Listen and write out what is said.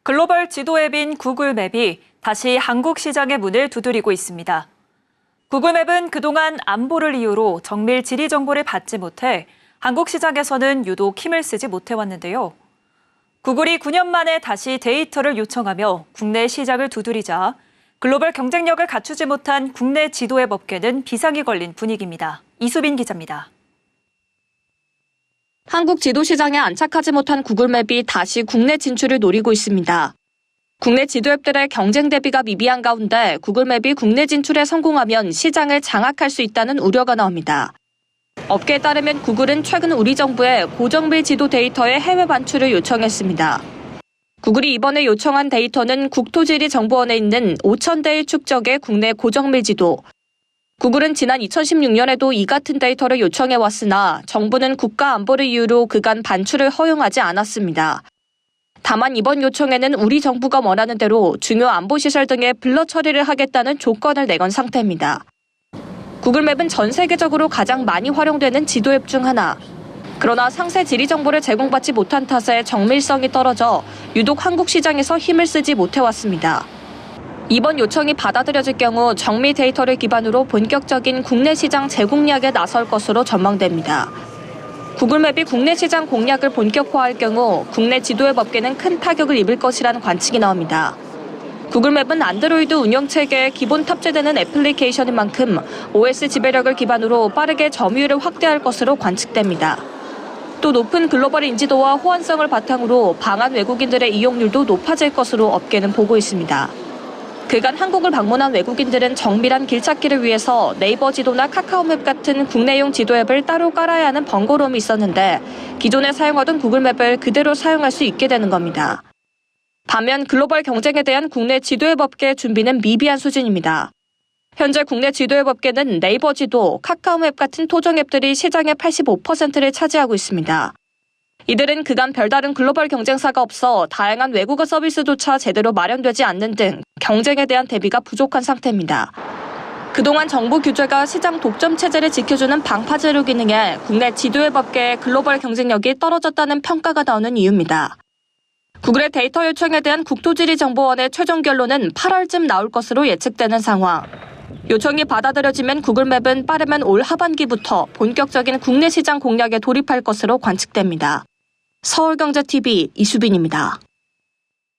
글로벌 지도 앱인 구글맵이 다시 한국 시장의 문을 두드리고 있습니다. 구글맵은 그동안 안보를 이유로 정밀 지리 정보를 받지 못해 한국 시장에서는 유독 힘을 쓰지 못해왔는데요. 구글이 9년 만에 다시 데이터를 요청하며 국내 시장을 두드리자 글로벌 경쟁력을 갖추지 못한 국내 지도앱 업계는 비상이 걸린 분위기입니다. 이수빈 기자입니다. 한국 지도 시장에 안착하지 못한 구글맵이 다시 국내 진출을 노리고 있습니다. 국내 지도 앱들의 경쟁 대비가 미비한 가운데 구글맵이 국내 진출에 성공하면 시장을 장악할 수 있다는 우려가 나옵니다. 업계에 따르면 구글은 최근 우리 정부에 고정밀 지도 데이터의 해외 반출을 요청했습니다. 구글이 이번에 요청한 데이터는 국토지리정보원에 있는 5,000대의 축적의 국내 고정밀 지도. 구글은 지난 2016년에도 이 같은 데이터를 요청해왔으나 정부는 국가 안보를 이유로 그간 반출을 허용하지 않았습니다. 다만 이번 요청에는 우리 정부가 원하는 대로 중요 안보시설 등의 블러 처리를 하겠다는 조건을 내건 상태입니다. 구글맵은 전 세계적으로 가장 많이 활용되는 지도 앱 중 하나. 그러나 상세 지리 정보를 제공받지 못한 탓에 정밀성이 떨어져 유독 한국 시장에서 힘을 쓰지 못해왔습니다. 이번 요청이 받아들여질 경우 정밀 데이터를 기반으로 본격적인 국내 시장 재공략에 나설 것으로 전망됩니다. 구글맵이 국내 시장 공략을 본격화할 경우 국내 지도앱 업계는 큰 타격을 입을 것이라는 관측이 나옵니다. 구글맵은 안드로이드 운영체계에 기본 탑재되는 애플리케이션인 만큼 OS 지배력을 기반으로 빠르게 점유율을 확대할 것으로 관측됩니다. 또 높은 글로벌 인지도와 호환성을 바탕으로 방한 외국인들의 이용률도 높아질 것으로 업계는 보고 있습니다. 그간 한국을 방문한 외국인들은 정밀한 길찾기를 위해서 네이버 지도나 카카오맵 같은 국내용 지도 앱을 따로 깔아야 하는 번거로움이 있었는데 기존에 사용하던 구글맵을 그대로 사용할 수 있게 되는 겁니다. 반면 글로벌 경쟁에 대한 국내 지도앱 업계의 준비는 미비한 수준입니다. 현재 국내 지도앱 업계는 네이버 지도, 카카오맵 같은 토종 앱들이 시장의 85%를 차지하고 있습니다. 이들은 그간 별다른 글로벌 경쟁사가 없어 다양한 외국어 서비스조차 제대로 마련되지 않는 등 경쟁에 대한 대비가 부족한 상태입니다. 그동안 정부 규제가 시장 독점 체제를 지켜주는 방파제로 기능해 국내 지도앱 업계의 글로벌 경쟁력이 떨어졌다는 평가가 나오는 이유입니다. 구글의 데이터 요청에 대한 국토지리정보원의 최종 결론은 8월쯤 나올 것으로 예측되는 상황. 요청이 받아들여지면 구글맵은 빠르면 올 하반기부터 본격적인 국내 시장 공략에 돌입할 것으로 관측됩니다. 서울경제TV 이수빈입니다.